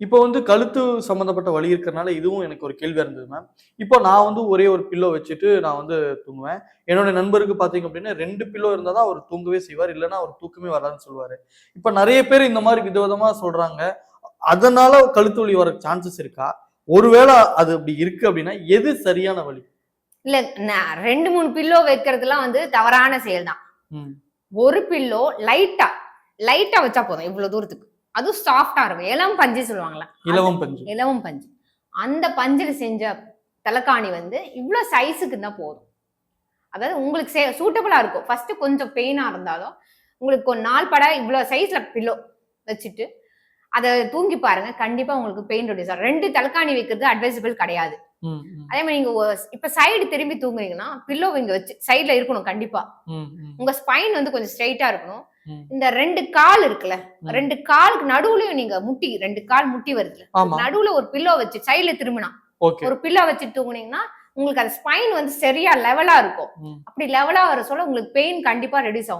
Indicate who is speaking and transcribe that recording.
Speaker 1: இப்போ வந்து கழுத்து சம்மந்தப்பட்ட வலி இருக்கிறனால இதுவும் எனக்கு ஒரு கேள்வியா இருந்தது மேம். இப்போ நான் வந்து ஒரே ஒரு பில்லோ வச்சுட்டு நான் வந்து தூங்குவேன். என்னோட நண்பருக்கு பார்த்தீங்க அப்படின்னா 2 பில்லோ இருந்தா தான் அவர் தூங்கவே செய்வார். இல்லன்னா அவர் தூக்கமே வராதுன்னு சொல்லுவாரு. இப்ப நெறைய பேர் இந்த மாரி விதவிதமா சொல்றாங்க. அதனால கழுத்து வலி வர சான்சஸ் இருக்கா? ஒருவேள அது அப்படி இருக்கு அப்படின்னா எது சரியான வழி?
Speaker 2: இல்ல 2, 3 பில்லோ வைக்கிறதுலாம் வந்து தவறான செயல் தான். ஒரு பில்லோ லைட்டா வச்சா போதும் இவ்வளவு தூரத்துக்கு. அதுவும் சாஃப்டா இருக்கும். இளம் பஞ்சு சொல்லுவாங்கல்ல.
Speaker 1: இலவம் பஞ்சு.
Speaker 2: இலவம் பஞ்சு. அந்த பஞ்சில செஞ்ச தலகாணி வந்து இவ்ளோ சைஸுக்கு இருந்தா போதும். அதாவது உங்களுக்கு சூட்டபிளா இருக்கும். ஃபர்ஸ்ட் கொஞ்சம் பெயினா இருந்தாலும் உங்களுக்கு ஒரு நாள் பட இவ்ளோ சைஸ்ல பில்லோ வச்சுட்டு அத தூங்கி பாருங்க. கண்டிப்பா உங்களுக்கு பெயின் ரெடியூஸ் ஆகும். 2 தலகாணி வைக்கிறது அட்வைசபிள் கிடையாது. அதே மாதிரி நீங்க இப்ப சைடு திரும்பி தூங்குறீங்கன்னா பில்லோ இங்க வச்சு சைடுல இருக்கணும் கண்டிப்பா. உங்க ஸ்பைன் வந்து கொஞ்சம் ஸ்ட்ரைட்டா இருக்கணும். இந்த 2 கால் இருக்குல்ல, 2 காலுக்கு நடுவுலயும் நீங்க 2 கால் முட்டி வருதுல, நடுவுல ஒரு பில்லோ வச்சு சைடுல திரும்பினா ஒரு பில்லோ வச்சு தூங்குனீங்கன்னா உங்களுக்கு அந்த ஸ்பைன் வந்து சரியா லெவலா இருக்கும். அப்படி லெவலா வர சொல்ல உங்களுக்கு பெயின் கண்டிப்பா ரெடியூஸ் ஆகும்.